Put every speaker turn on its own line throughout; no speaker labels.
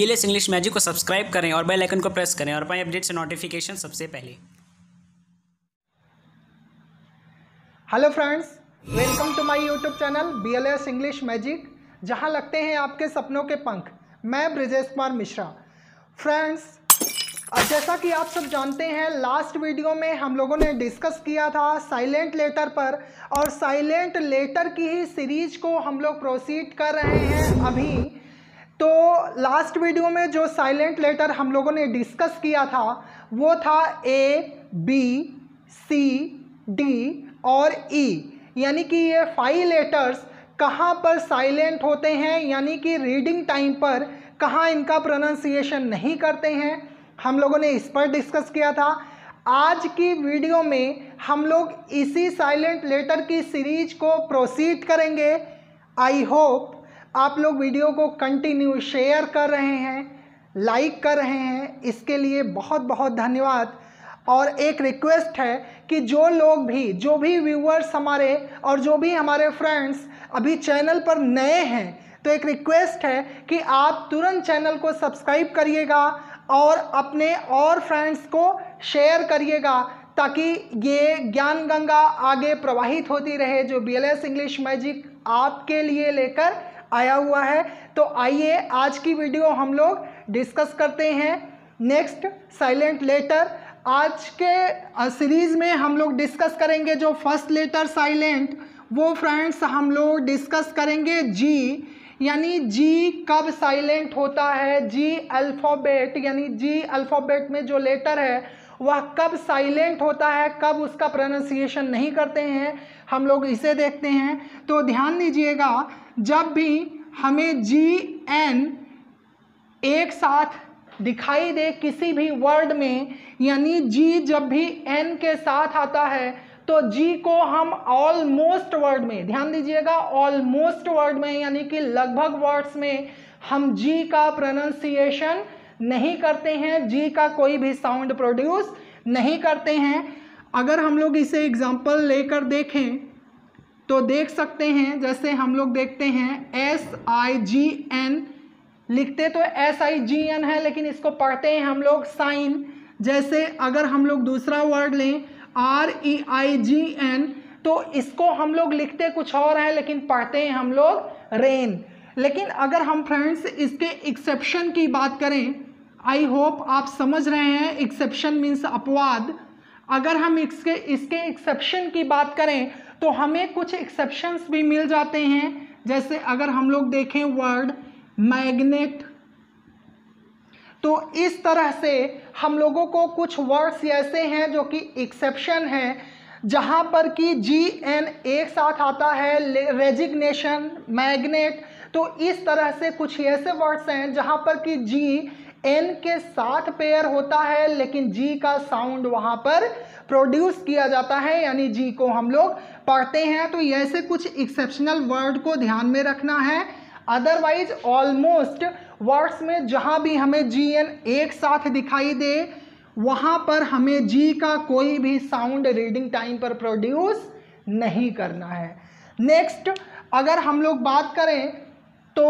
BLS English magic को subscribe करें और बेल आइकन को प्रेस करें और पाएं अपडेट्स और नोटिफिकेशन सबसे पहले।
Hello friends, welcome to my YouTube channel BLS English magic, जहां लगते हैं आपके सपनों के पंख। मैं ब्रिजेश कुमार मिश्रा। फ्रेंड्स, जैसा कि आप सब जानते हैं, लास्ट वीडियो में हम लोगों ने डिस्कस किया था साइलेंट लेटर पर, और साइलेंट लेटर की ही सीरीज को हम लोग प्रोसीड कर रहे हैं अभी। तो लास्ट वीडियो में जो साइलेंट लेटर हम लोगों ने डिस्कस किया था वो था A, B, C, D और E, यानी कि ये 5 लेटर्स कहाँ पर साइलेंट होते हैं, यानी कि रीडिंग टाइम पर कहाँ इनका प्रोनाउंसिएशन नहीं करते हैं। हम लोगों ने इस पर डिस्कस किया था। आज की वीडियो में हम लोग इसी साइलेंट लेटर की सीरीज को प्रोसीड करेंगे। आई होप आप लोग वीडियो को कंटिन्यू शेयर कर रहे हैं, लाइक कर रहे हैं, इसके लिए बहुत बहुत धन्यवाद। और एक रिक्वेस्ट है कि जो भी व्यूअर्स हमारे और जो भी हमारे फ्रेंड्स अभी चैनल पर नए हैं, तो एक रिक्वेस्ट है कि आप तुरंत चैनल को सब्सक्राइब करिएगा और अपने और फ्रेंड्स को शेयर करिएगा, ताकि ये ज्ञान गंगा आगे प्रवाहित होती रहे जो BLS इंग्लिश मैजिक आपके लिए लेकर आया हुआ है। तो आइए आज की वीडियो हम लोग डिस्कस करते हैं नेक्स्ट साइलेंट लेटर। आज के सीरीज में हम लोग डिस्कस करेंगे जो फर्स्ट लेटर साइलेंट, वो फ्रेंड्स हम लोग डिस्कस करेंगे G, यानी G कब साइलेंट होता है। G अल्फ़ाबेट, यानी G अल्फ़ाबेट में जो लेटर है वह कब साइलेंट होता है, कब उसका प्रोनाउंसिएशन नहीं करते हैं, हम लोग इसे देखते हैं। तो ध्यान दीजिएगा, जब भी हमें G N एक साथ दिखाई दे किसी भी वर्ड में, यानी G जब भी N के साथ आता है तो G को हम ऑलमोस्ट वर्ड में, ध्यान दीजिएगा, ऑलमोस्ट वर्ड में यानी कि लगभग वर्ड्स में हम G का प्रोनाउंसिएशन नहीं करते हैं, G का कोई भी साउंड प्रोड्यूस नहीं करते हैं। अगर हम लोग इसे एग्जांपल लेकर देखें तो देख सकते हैं, जैसे हम लोग देखते हैं SIGN, लिखते तो SIGN है लेकिन इसको पढ़ते हैं हम लोग साइन। जैसे अगर हम लोग दूसरा वर्ड लें REIGN, तो इसको हम लोग लिखते कुछ और है लेकिन पढ़ते हैं हम लोग रेन। लेकिन अगर हम फ्रेंड्स इसके एक्सेप्शन की बात करें, आई होप आप समझ रहे हैं, एक्सेप्शन मीन्स अपवाद। अगर हम इसके एक्सेप्शन की बात करें तो हमें कुछ एक्सेप्शंस भी मिल जाते हैं। जैसे अगर हम लोग देखें वर्ड मैग्नेट, तो इस तरह से हम लोगों को कुछ वर्ड्स ऐसे हैं जो कि एक्सेप्शन है, जहां पर कि GN एक साथ आता है, रेजिग्नेशन, मैग्नेट। तो इस तरह से कुछ ऐसे वर्ड्स हैं जहां पर कि GN के साथ पेयर होता है लेकिन G का साउंड वहां पर प्रोड्यूस किया जाता है, यानी G को हम लोग पढ़ते हैं। तो ऐसे कुछ एक्सेप्शनल वर्ड को ध्यान में रखना है। अदरवाइज ऑलमोस्ट वर्ड्स में जहां भी हमें GN एक साथ दिखाई दे वहां पर हमें G का कोई भी साउंड रीडिंग टाइम पर प्रोड्यूस नहीं करना है। नेक्स्ट अगर हम लोग बात करें तो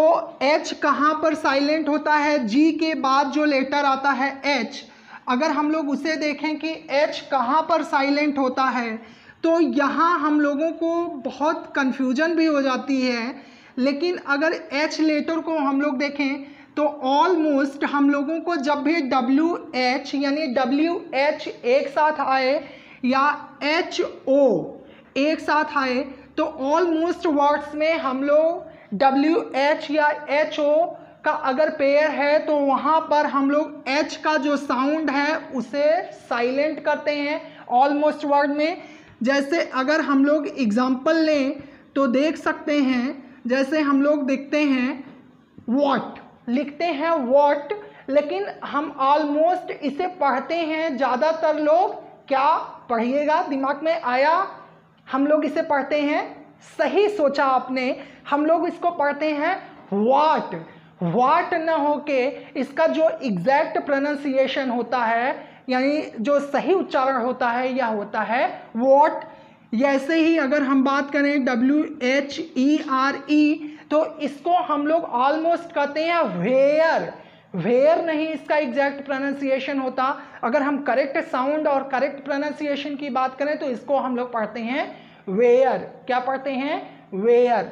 H कहां पर साइलेंट होता है, G के बाद जो लेटर आता है H, अगर हम लोग उसे देखें कि H कहां पर साइलेंट होता है, तो यहाँ हम लोगों को बहुत कंफ्यूजन भी हो जाती है। लेकिन अगर H लेटर को हम लोग देखें तो ऑलमोस्ट हम लोगों को जब भी WH, यानी WH एक साथ आए या HO एक साथ आए, तो ऑलमोस्ट वर्ड्स में हम लोग WH या HO का अगर पेयर है तो वहाँ पर हम लोग H का जो साउंड है उसे साइलेंट करते हैं ऑलमोस्ट वर्ड में। जैसे अगर हम लोग एग्जाम्पल लें तो देख सकते हैं, जैसे हम लोग देखते हैं वॉट, लिखते हैं वॉट, लेकिन हम ऑलमोस्ट इसे पढ़ते हैं, ज़्यादातर लोग, क्या पढ़िएगा दिमाग में आया, हम लोग इसे पढ़ते हैं, सही सोचा आपने, हम लोग इसको पढ़ते हैं वाट। वाट न होके इसका जो एग्जैक्ट प्रोनाउंसिएशन होता है, यानी जो सही उच्चारण होता है, यह होता है वॉट। ऐसे ही अगर हम बात करें WHERE, तो इसको हम लोग ऑलमोस्ट कहते हैं वेयर। वेयर नहीं इसका एग्जैक्ट प्रोनाउंसिएशन होता। अगर हम करेक्ट साउंड और करेक्ट प्रोनाउंसिएशन की बात करें तो इसको हम लोग पढ़ते हैं वेयर। क्या पढ़ते हैं? वेयर।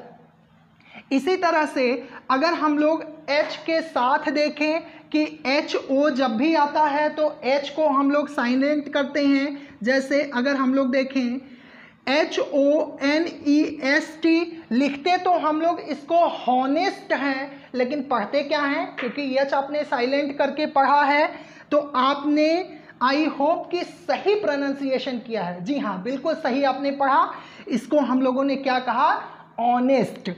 इसी तरह से अगर हम लोग एच के साथ देखें कि एच ओ जब भी आता है तो एच को हम लोग साइलेंट करते हैं। जैसे अगर हम लोग देखें HONEST लिखते तो हम लोग इसको हॉनेस्ट हैं, लेकिन पढ़ते क्या हैं? क्योंकि एच आपने साइलेंट करके पढ़ा है तो आपने आई होप कि सही प्रोनाउंसिएशन किया है। जी हाँ, बिल्कुल सही आपने पढ़ा। इसको हम लोगों ने क्या कहा? ऑनेस्ट।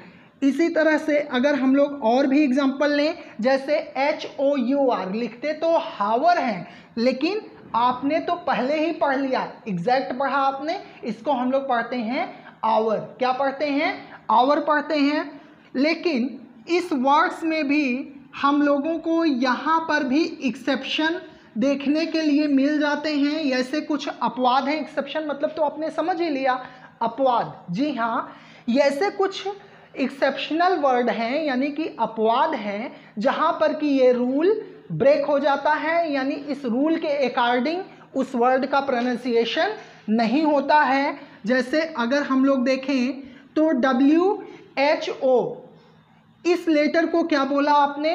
इसी तरह से अगर हम लोग और भी एग्जांपल लें, जैसे HOUR लिखते तो हावर हैं, लेकिन आपने तो पहले ही पढ़ लिया, एग्जैक्ट पढ़ा आपने, इसको हम लोग पढ़ते हैं आवर। क्या पढ़ते हैं? आवर पढ़ते हैं। लेकिन इस वर्ड्स में भी हम लोगों को यहाँ पर भी एक्सेप्शन देखने के लिए मिल जाते हैं। ऐसे कुछ अपवाद हैं। एक्सेप्शन मतलब तो आपने समझ ही लिया, अपवाद। जी हाँ, ऐसे कुछ एक्सेप्शनल वर्ड हैं, यानी कि अपवाद हैं, जहाँ पर कि ये रूल ब्रेक हो जाता है, यानी इस रूल के अकॉर्डिंग उस वर्ड का प्रोनाउंसिएशन नहीं होता है। जैसे अगर हम लोग देखें तो WHO, इस लेटर को क्या बोला आपने?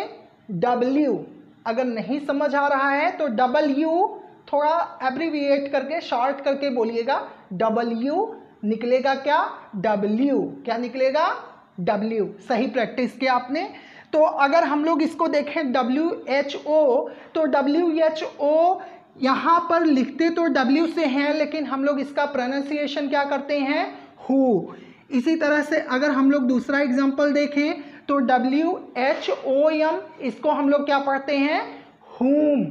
W। अगर नहीं समझ आ रहा है तो W थोड़ा एब्रीविएट करके, शॉर्ट करके बोलिएगा। W निकलेगा क्या? W। क्या निकलेगा? W। सही प्रैक्टिस किया आपने। तो अगर हम लोग इसको देखें WHO, तो WHO यहाँ पर लिखते तो W से हैं, लेकिन हम लोग इसका प्रोनाउंसिएशन क्या करते हैं? हु। इसी तरह से अगर हम लोग दूसरा एग्जांपल देखें तो WHOM, इसको हम लोग क्या पढ़ते हैं? हुम।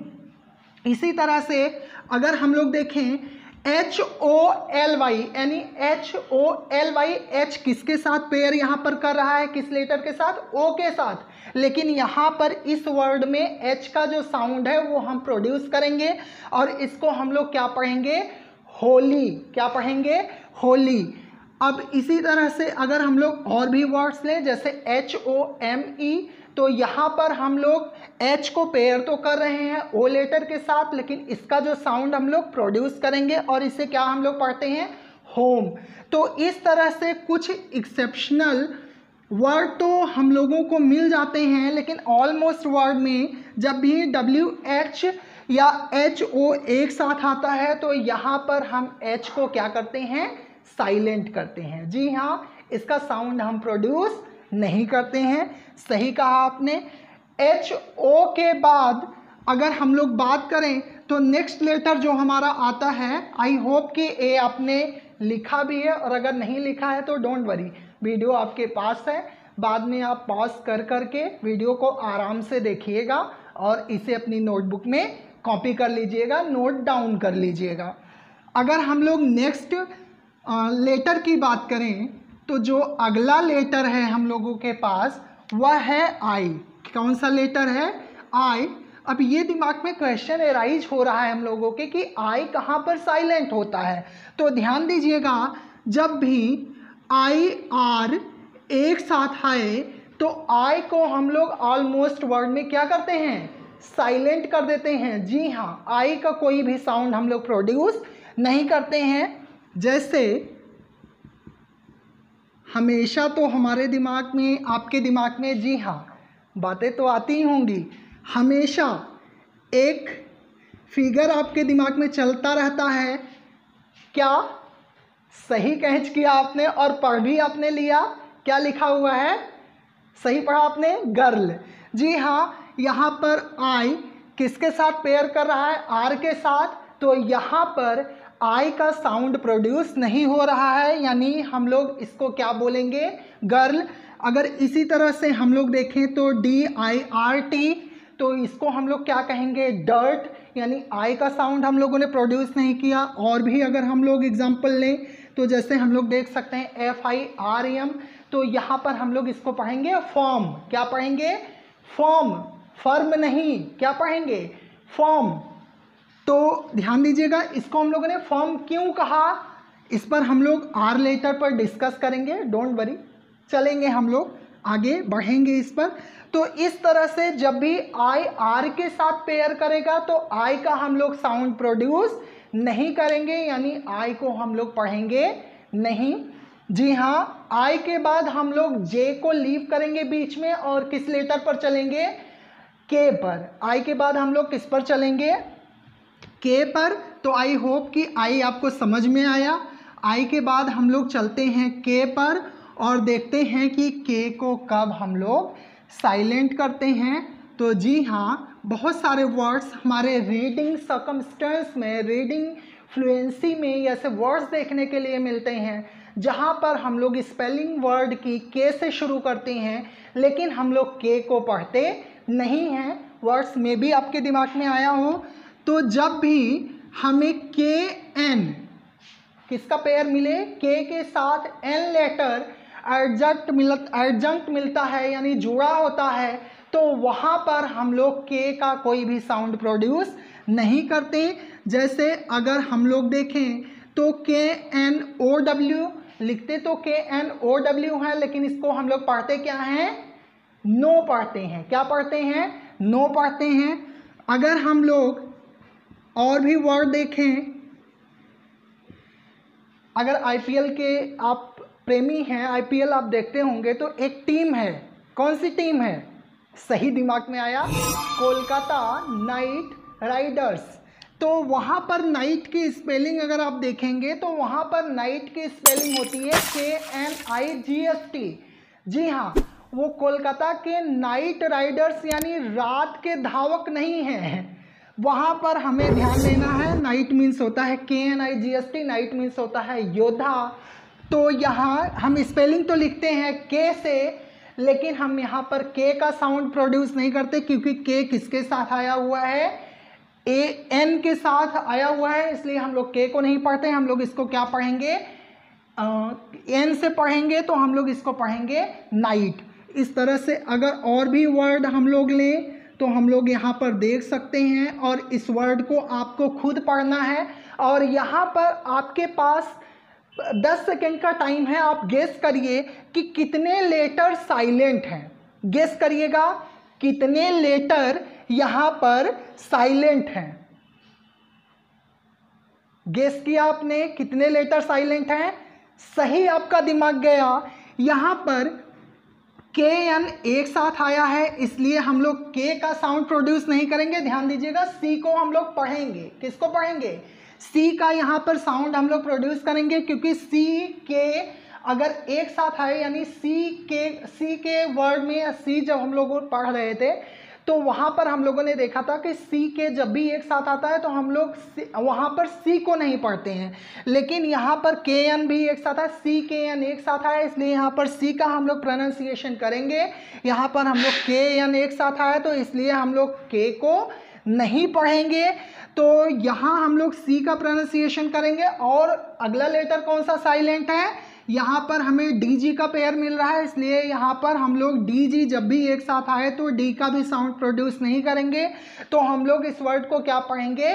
इसी तरह से अगर हम लोग देखें HOLY, यानी HOLY, H किसके साथ पेयर यहाँ पर कर रहा है? किस लेटर के साथ? O के साथ। लेकिन यहाँ पर इस वर्ड में H का जो साउंड है वो हम प्रोड्यूस करेंगे और इसको हम लोग क्या पढ़ेंगे? होली। क्या पढ़ेंगे? होली। अब इसी तरह से अगर हम लोग और भी वर्ड्स लें, जैसे HOME, तो यहाँ पर हम लोग H को पेयर तो कर रहे हैं O लेटर के साथ, लेकिन इसका जो साउंड हम लोग प्रोड्यूस करेंगे और इसे क्या हम लोग पढ़ते हैं? होम। तो इस तरह से कुछ एक्सेप्शनल वर्ड तो हम लोगों को मिल जाते हैं, लेकिन ऑलमोस्ट वर्ड में जब भी WH या HO एक साथ आता है तो यहाँ पर हम H को क्या करते हैं? साइलेंट करते हैं। जी हाँ, इसका साउंड हम प्रोड्यूस नहीं करते हैं। सही कहा आपने। HO के बाद अगर हम लोग बात करें तो नेक्स्ट लेटर जो हमारा आता है, आई होप कि ए आपने लिखा भी है, और अगर नहीं लिखा है तो डोंट वरी, वीडियो आपके पास है, बाद में आप पॉज कर करके वीडियो को आराम से देखिएगा और इसे अपनी नोटबुक में कॉपी कर लीजिएगा, नोट डाउन कर लीजिएगा। अगर हम लोग नेक्स्ट लेटर की बात करें तो जो अगला लेटर है हम लोगों के पास वह है आई। कौन सा लेटर है? आई। अब ये दिमाग में क्वेश्चन एराइज हो रहा है हम लोगों के कि आई कहाँ पर साइलेंट होता है। तो ध्यान दीजिएगा, जब भी आई आर एक साथ आए तो आई को हम लोग ऑलमोस्ट वर्ड में क्या करते हैं? साइलेंट कर देते हैं। जी हाँ, आई का कोई भी साउंड हम लोग प्रोड्यूस नहीं करते हैं। जैसे हमेशा तो हमारे दिमाग में, आपके दिमाग में, जी हाँ, बातें तो आती ही होंगी, हमेशा एक फिगर आपके दिमाग में चलता रहता है। क्या? सही कैच किया आपने और पढ़ भी आपने लिया। क्या लिखा हुआ है? सही पढ़ा आपने, गर्ल। जी हाँ, यहाँ पर आई किसके साथ पेयर कर रहा है? आर के साथ। तो यहाँ पर आई का साउंड प्रोड्यूस नहीं हो रहा है, यानी हम लोग इसको क्या बोलेंगे? गर्ल। अगर इसी तरह से हम लोग देखें तो DIRT, तो इसको हम लोग क्या कहेंगे? डर्ट, यानी आई का साउंड हम लोगों ने प्रोड्यूस नहीं किया। और भी अगर हम लोग एग्जांपल लें तो जैसे हम लोग देख सकते हैं FIRM, तो यहाँ पर हम लोग इसको पढ़ेंगे फॉर्म। क्या पढ़ेंगे? फॉर्म। फर्म नहीं, क्या पढ़ेंगे? फॉर्म। तो ध्यान दीजिएगा, इसको हम लोगों ने फॉर्म क्यों कहा, इस पर हम लोग आर लेटर पर डिस्कस करेंगे, डोंट वरी, चलेंगे हम लोग आगे बढ़ेंगे इस पर। तो इस तरह से जब भी आई आर के साथ पेयर करेगा तो आई का हम लोग साउंड प्रोड्यूस नहीं करेंगे, यानी आई को हम लोग पढ़ेंगे नहीं। जी हाँ, आई के बाद हम लोग जे को लीव करेंगे बीच में और किस लेटर पर चलेंगे, के पर। आई के बाद हम लोग किस पर चलेंगे, के पर। तो आई होप कि आई आपको समझ में आया। आई के बाद हम लोग चलते हैं के पर और देखते हैं कि के को कब हम लोग साइलेंट करते हैं। तो जी हाँ, बहुत सारे वर्ड्स हमारे रीडिंग सर्कमस्टेंस में, रीडिंग फ्लुएंसी में ऐसे वर्ड्स देखने के लिए मिलते हैं जहाँ पर हम लोग स्पेलिंग वर्ड की के से शुरू करते हैं, लेकिन हम लोग के को पढ़ते नहीं हैं। वर्ड्स में भी आपके दिमाग में आया हो। तो जब भी हमें के एन किसका पेयर मिले, के साथ एन लेटर एडजंक्ट मिलता है यानी जुड़ा होता है, तो वहाँ पर हम लोग के का कोई भी साउंड प्रोड्यूस नहीं करते। जैसे अगर हम लोग देखें तो के एन ओ डब्ल्यू लिखते तो के एन ओ डब्ल्यू है, लेकिन इसको हम लोग पढ़ते क्या हैं, नो पढ़ते हैं। क्या पढ़ते हैं, नो पढ़ते हैं। अगर हम लोग और भी वर्ड देखें, अगर आईपीएल के आप प्रेमी हैं, आईपीएल आप देखते होंगे, तो एक टीम है, कौन सी टीम है, सही दिमाग में आया, कोलकाता नाइट राइडर्स। तो वहाँ पर नाइट की स्पेलिंग अगर आप देखेंगे तो वहाँ पर नाइट की स्पेलिंग होती है KNIGHT। जी हाँ, वो कोलकाता के नाइट राइडर्स यानी रात के धावक नहीं हैं। वहाँ पर हमें ध्यान देना है, नाइट मीन्स होता है KNIGHT, नाइट मीन्स होता है योद्धा। तो यहाँ हम स्पेलिंग तो लिखते हैं के से, लेकिन हम यहाँ पर के का साउंड प्रोड्यूस नहीं करते, क्योंकि के किसके साथ आया हुआ है, एन के साथ आया हुआ है, इसलिए हम लोग के को नहीं पढ़ते। हम लोग इसको क्या पढ़ेंगे, एन से पढ़ेंगे, तो हम लोग इसको पढ़ेंगे नाइट। इस तरह से अगर और भी वर्ड हम लोग लें तो हम लोग यहाँ पर देख सकते हैं, और इस वर्ड को आपको खुद पढ़ना है। और यहाँ पर आपके पास 10 सेकेंड का टाइम है, आप गेस करिए कि कितने लेटर साइलेंट हैं। गेस करिएगा कितने लेटर यहाँ पर साइलेंट हैं। गेस किया आपने, कितने लेटर साइलेंट हैं, सही आपका दिमाग गया। यहाँ पर के एन एक साथ आया है, इसलिए हम लोग के का साउंड प्रोड्यूस नहीं करेंगे। ध्यान दीजिएगा, सी को हम लोग पढ़ेंगे। किसको पढ़ेंगे, सी का यहाँ पर साउंड हम लोग प्रोड्यूस करेंगे, क्योंकि सी के अगर एक साथ आए यानी सी के वर्ड में, या सी जब हम लोग पढ़ रहे थे तो वहाँ पर हम लोगों ने देखा था कि सी के जब भी एक साथ आता है तो हम लोग वहाँ पर सी को नहीं पढ़ते हैं, लेकिन यहाँ पर के एन भी एक साथ है, सी के एन एक साथ आया, इसलिए यहाँ पर सी का हम लोग प्रोनाउंसिएशन करेंगे। यहाँ पर हम लोग के एन एक साथ आया, तो इसलिए हम लोग के को नहीं पढ़ेंगे। तो यहाँ हम लोग सी का प्रोनाउंसिएशन करेंगे। और अगला लेटर कौन सा साइलेंट है, यहाँ पर हमें डी जी का पेयर मिल रहा है, इसलिए यहाँ पर हम लोग डी जी जब भी एक साथ आए तो डी का भी साउंड प्रोड्यूस नहीं करेंगे। तो हम लोग इस वर्ड को क्या पढ़ेंगे,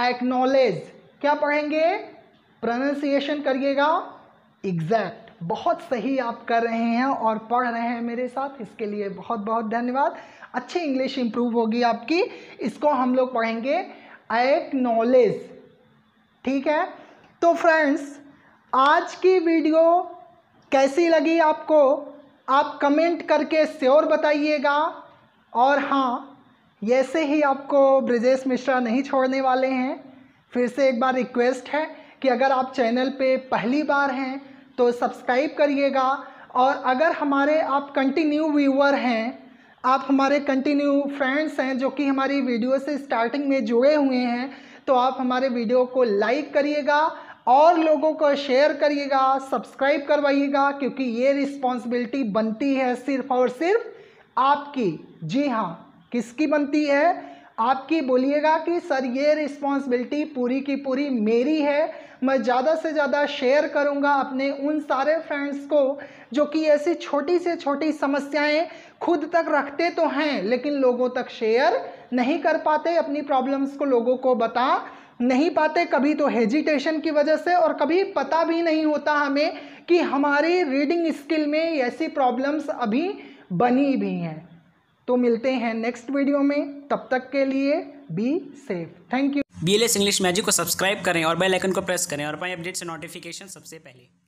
एक्नॉलेज। क्या पढ़ेंगे, प्रोनाउंसिएशन करिएगा एग्जैक्ट। बहुत सही आप कर रहे हैं और पढ़ रहे हैं मेरे साथ, इसके लिए बहुत बहुत धन्यवाद। अच्छी इंग्लिश इंप्रूव होगी आपकी। इसको हम लोग पढ़ेंगे एक्नॉलेज। ठीक है, तो फ्रेंड्स आज की वीडियो कैसी लगी आपको, आप कमेंट करके श्योर बताइएगा। और हाँ, ऐसे ही आपको ब्रिजेश मिश्रा नहीं छोड़ने वाले हैं। फिर से एक बार रिक्वेस्ट है कि अगर आप चैनल पे पहली बार हैं तो सब्सक्राइब करिएगा, और अगर हमारे आप कंटिन्यू व्यूअर हैं, आप हमारे कंटिन्यू फ्रेंड्स हैं जो कि हमारी वीडियो से स्टार्टिंग में जुड़े हुए हैं, तो आप हमारे वीडियो को लाइक करिएगा और लोगों को शेयर करिएगा, सब्सक्राइब करवाइएगा, क्योंकि ये रिस्पॉन्सिबिलिटी बनती है सिर्फ और सिर्फ आपकी। जी हाँ, किसकी बनती है, आपकी। बोलिएगा कि सर ये रिस्पॉन्सिबिलिटी पूरी की पूरी मेरी है। मैं ज़्यादा से ज़्यादा शेयर करूँगा अपने उन सारे फ्रेंड्स को जो कि ऐसी छोटी से छोटी समस्याएं खुद तक रखते तो हैं, लेकिन लोगों तक शेयर नहीं कर पाते, अपनी प्रॉब्लम्स को लोगों को बता नहीं पाते। कभी तो हेजिटेशन की वजह से, और कभी पता भी नहीं होता हमें कि हमारी रीडिंग स्किल में ऐसी प्रॉब्लम्स अभी बनी भी हैं। तो मिलते हैं नेक्स्ट वीडियो में, तब तक के लिए be safe. Thank you.
BLS English magic को सब्सक्राइब करें और बेल आइकन को प्रेस करें और पाएं अपडेट्स और नोटिफिकेशन सबसे पहले।